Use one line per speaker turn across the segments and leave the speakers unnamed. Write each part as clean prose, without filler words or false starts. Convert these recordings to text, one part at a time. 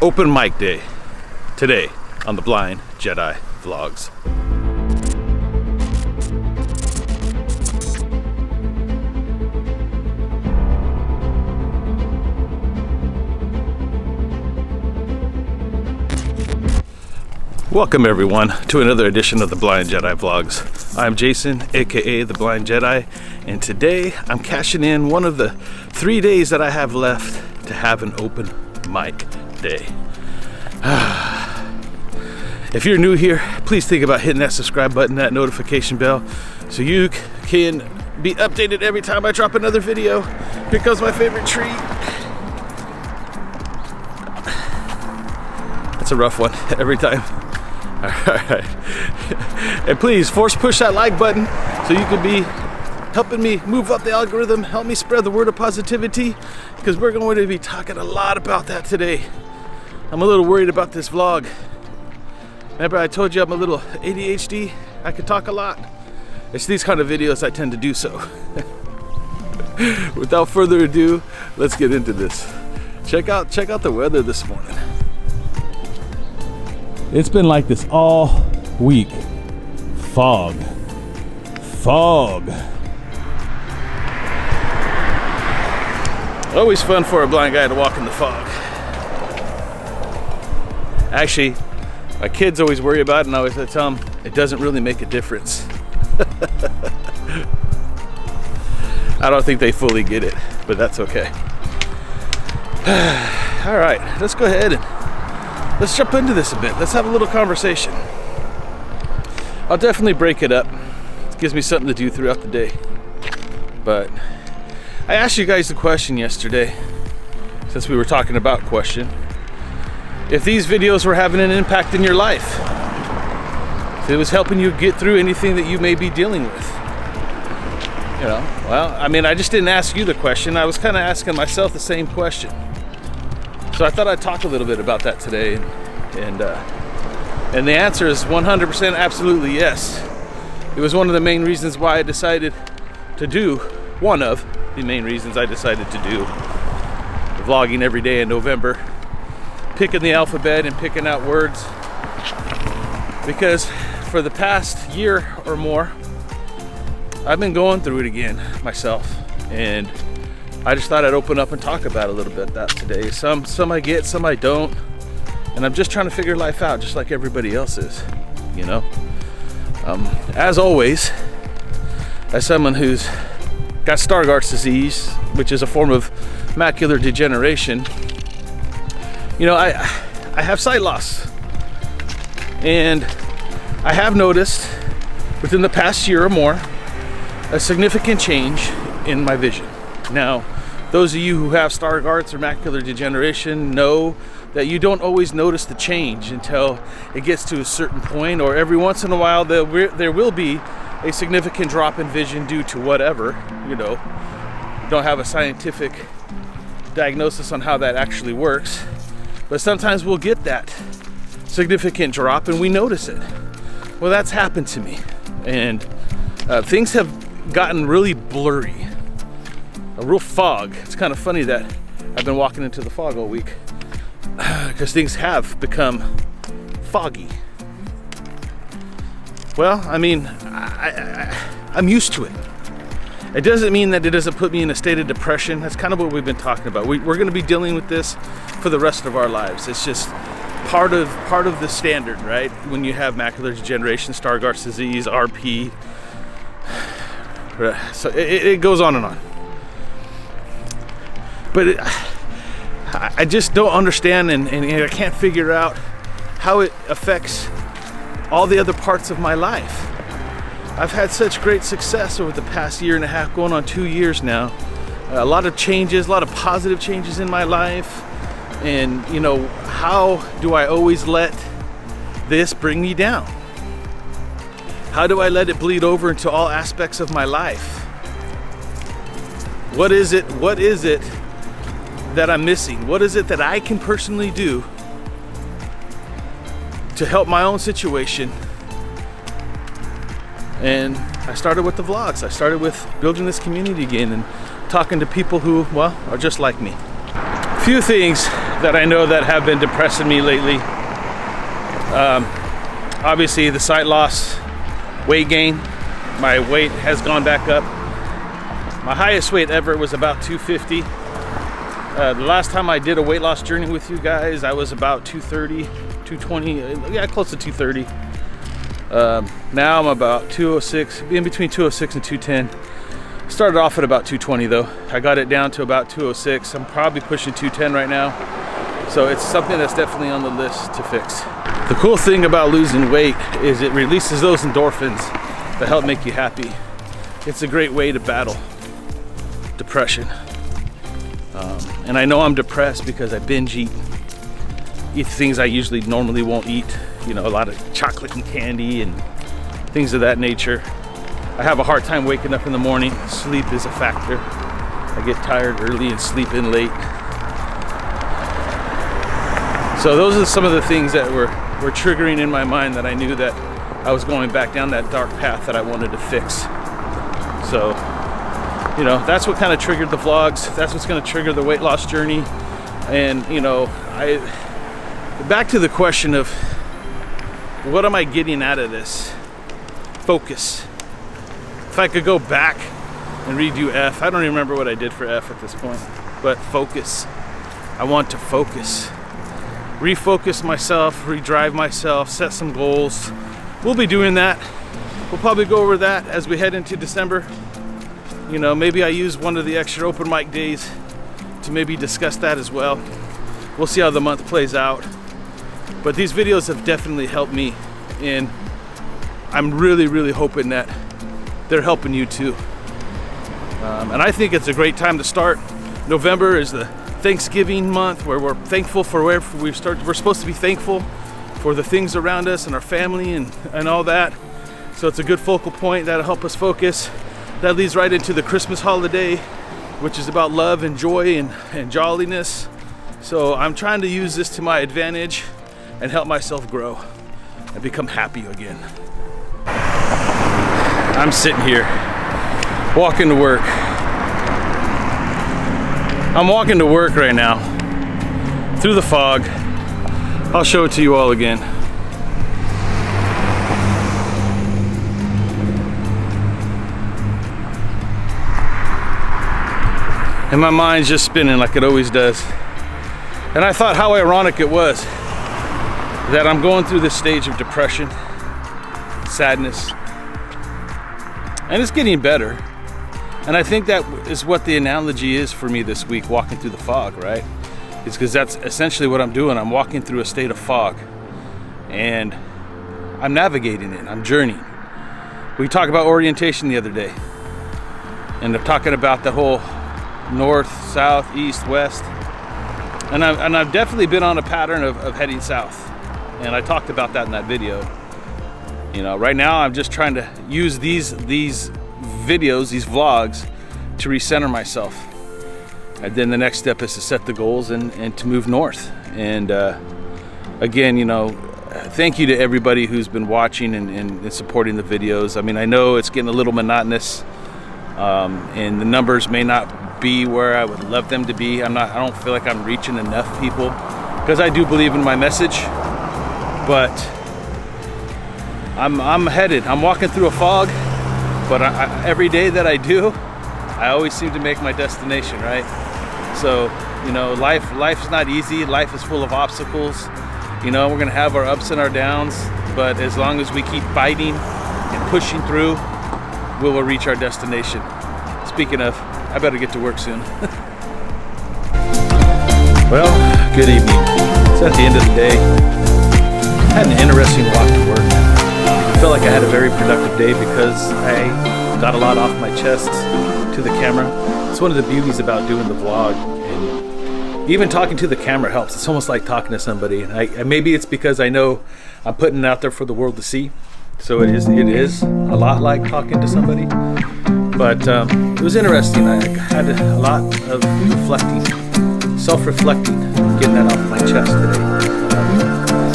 Open mic day today on the Blind Jedi Vlogs. Welcome everyone to another edition of the Blind Jedi Vlogs. I'm Jason, aka the Blind Jedi, and today I'm cashing in one of the 3 days that I have left to have an open mic day. If you're new here, please think about hitting that subscribe button, that notification bell, so you can be updated every time I drop another video. Here comes my favorite treat. That's a rough one every time. Alright. And please force push that like button so you can be helping me move up the algorithm, help me spread the word of positivity, because we're going to be talking a lot about that today. I'm a little worried about this vlog. Remember I told you I'm a little ADHD? I can talk a lot. It's these kind of videos I tend to do so. Without further ado, let's get into this. Check out the weather this morning. It's been like this all week. Fog. Always fun for a blind guy to walk in the fog. Actually, my kids always worry about it, and I always tell them it doesn't really make a difference. I don't think they fully get it, but that's okay. All right, let's go ahead and let's jump into this a bit. Let's have a little conversation. I'll definitely break it up. It gives me something to do throughout the day. But I asked you guys the question yesterday, since we were talking about question. If these videos were having an impact in your life, if it was helping you get through anything that you may be dealing with. You know, well, I mean, I just didn't ask you the question. I was kind of asking myself the same question. So I thought I'd talk a little bit about that today. And the answer is 100% absolutely yes. It was one of the main reasons why I decided to do, one of the main reasons I decided to do vlogging every day in November. Picking the alphabet and picking out words, because for the past year or more I've been going through it again myself, and I just thought I'd open up and talk about a little bit that today. Some I get, some I don't, and I'm just trying to figure life out just like everybody else is, you know. As always, as someone who's got Stargardt's disease, which is a form of macular degeneration, you know, I have sight loss, and I have noticed within the past year or more a significant change in my vision. Now, those of you who have Stargardt's or macular degeneration know that you don't always notice the change until it gets to a certain point, or every once in a while there will be a significant drop in vision due to whatever, you know. Don't have a scientific diagnosis on how that actually works. But sometimes we'll get that significant drop and we notice it. Well, that's happened to me. And things have gotten really blurry. A real fog. It's kind of funny that I've been walking into the fog all week, because things have become foggy. Well, I mean, I'm used to it. It doesn't mean that it doesn't put me in a state of depression. That's kind of what we've been talking about. We're going to be dealing with this for the rest of our lives. It's just part of the standard, right? When you have macular degeneration, Stargardt's disease, RP, so it goes on and on. But I just don't understand, and I can't figure out how it affects all the other parts of my life. I've had such great success over the past year and a half, going on 2 years now. A lot of changes, a lot of positive changes in my life. And, you know, how do I always let this bring me down? How do I let it bleed over into all aspects of my life? What is it that I'm missing? What is it that I can personally do to help my own situation? And I started with the vlogs. I started with building this community again and talking to people who, well, are just like me. A few things that I know that have been depressing me lately. Obviously the sight loss, weight gain. My weight has gone back up. My highest weight ever was about 250. The last time I did a weight loss journey with you guys, I was about 230, 220, yeah, close to 230. Now I'm about 206, in between 206 and 210. Started off at about 220 though. I got it down to about 206. I'm probably pushing 210 right now. So it's something that's definitely on the list to fix. The cool thing about losing weight is it releases those endorphins that help make you happy. It's a great way to battle depression. And I know I'm depressed because I binge eat things I usually normally won't eat. You know, a lot of chocolate and candy and things of that nature. I have a hard time waking up in the morning. Sleep is a factor. I get tired early and sleep in late. So those are some of the things that were triggering in my mind that I knew that I was going back down that dark path that I wanted to fix. So, you know, that's what kind of triggered the vlogs. That's what's going to trigger the weight loss journey. And, you know, back to the question of what am I getting out of this? Focus. If I could go back and redo F, I don't even remember what I did for F at this point, but focus. I want to focus. Refocus myself, redrive myself, set some goals. We'll be doing that. We'll probably go over that as we head into December. You know, maybe I use one of the extra open mic days to maybe discuss that as well. We'll see how the month plays out. But these videos have definitely helped me, and I'm really, really hoping that they're helping you too. And I think it's a great time to start. November is the Thanksgiving month where we're thankful for where we're supposed to be thankful for the things around us and our family and all that. So it's a good focal point that'll help us focus. That leads right into the Christmas holiday, which is about love and joy and jolliness. So I'm trying to use this to my advantage and help myself grow and become happy again. I'm sitting here, walking to work. I'm walking to work right now, through the fog. I'll show it to you all again. And my mind's just spinning like it always does. And I thought how ironic it was that I'm going through this stage of depression, sadness, and it's getting better. And I think that is what the analogy is for me this week, walking through the fog, right? It's because that's essentially what I'm doing. I'm walking through a state of fog and I'm navigating it, I'm journeying. We talked about orientation the other day, and I'm talking about the whole north, south, east, west. And I've definitely been on a pattern of heading south. And I talked about that in that video. You know, right now I'm just trying to use these videos, these vlogs, to recenter myself. And then the next step is to set the goals and to move north. And again, you know, thank you to everybody who's been watching and supporting the videos. I mean, I know it's getting a little monotonous, and the numbers may not be where I would love them to be. I don't feel like I'm reaching enough people, because I do believe in my message. But I'm walking through a fog, but every day that I do, I always seem to make my destination, right? So, you know, life's not easy. Life is full of obstacles. You know, we're gonna have our ups and our downs, but as long as we keep fighting and pushing through, we will reach our destination. Speaking of, I better get to work soon. Well, good evening. It's at the end of the day. I had an interesting walk to work. I felt like I had a very productive day because I got a lot off my chest to the camera. It's one of the beauties about doing the vlog, and even talking to the camera helps. It's almost like talking to somebody. Maybe it's because I know I'm putting it out there for the world to see. So it is a lot like talking to somebody. But it was interesting. I had a lot of reflecting, self-reflecting, getting that off my chest today.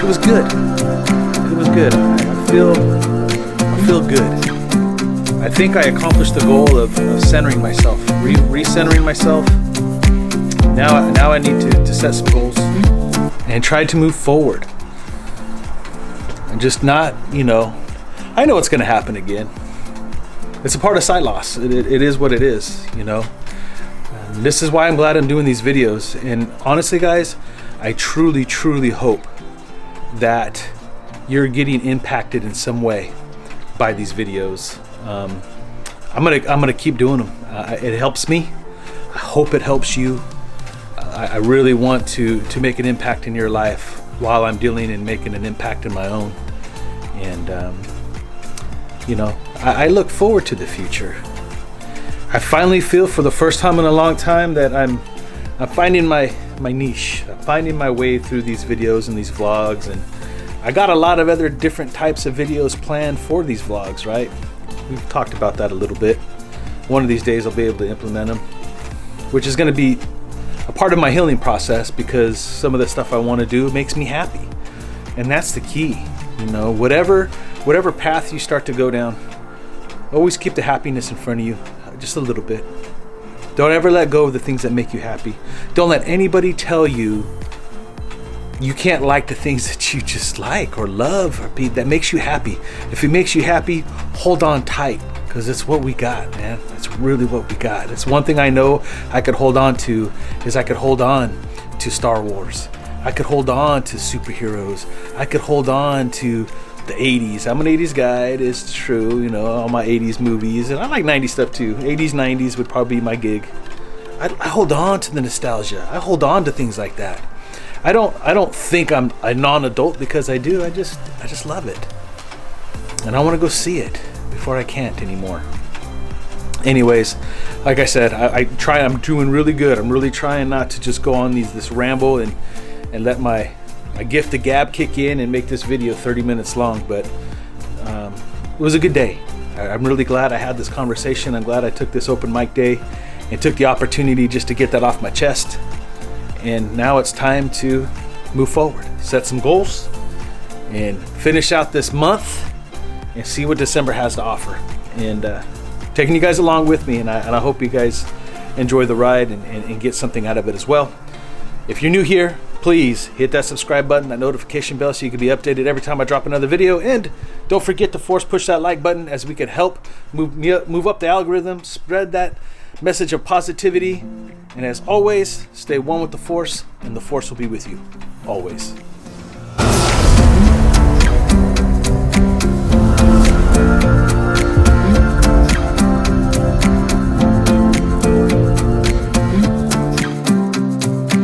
It was good. It was good. I feel good. I think I accomplished the goal of centering myself, recentering myself, Now I need to set some goals and try to move forward. And just not, I know it's going to happen again. It's a part of sight loss. It is what it is, And this is why I'm glad I'm doing these videos. And honestly, guys, I truly, truly hope that you're getting impacted in some way by these videos. I'm gonna keep doing them. It helps me. I hope it helps you. I really want to make an impact in your life while I'm dealing and making an impact in my own. And I look forward to the future. I finally feel for the first time in a long time that I'm finding my niche. I'm finding my way through these videos and these vlogs, and I got a lot of other different types of videos planned for these vlogs, right? We've talked about that a little bit. One of these days I'll be able to implement them, which is going to be a part of my healing process, because some of the stuff I want to do makes me happy. And that's the key. Whatever path you start to go down, always keep the happiness in front of you, just a little bit. Don't ever let go of the things that make you happy. Don't let anybody tell you you can't like the things that you just like or love or that makes you happy. If it makes you happy, hold on tight, because it's what we got, man. That's really what we got. It's one thing I know I could hold on to, is I could hold on to Star Wars. I could hold on to superheroes. I could hold on to the 80s. I'm an 80s guy, it is true, all my 80s movies, and I like 90s stuff too. 80s, 90s would probably be my gig. I hold on to the nostalgia. I hold on to things like that. I don't think I'm a non-adult, because I do. I just love it. And I want to go see it before I can't anymore. Anyways, like I said, I'm doing really good. I'm really trying not to just go on this ramble and let my gift of gab kick in and make this video 30 minutes long, but it was a good day. I'm really glad I had this conversation. I'm glad I took this open mic day and took the opportunity just to get that off my chest. And now it's time to move forward, set some goals, and finish out this month and see what December has to offer. And taking you guys along with me, and I hope you guys enjoy the ride and get something out of it as well. If you're new here, please hit that subscribe button, that notification bell, so you can be updated every time I drop another video. And don't forget to push that like button, as we can help move up the algorithm, spread that message of positivity. And as always, stay one with the Force, and the Force will be with you always.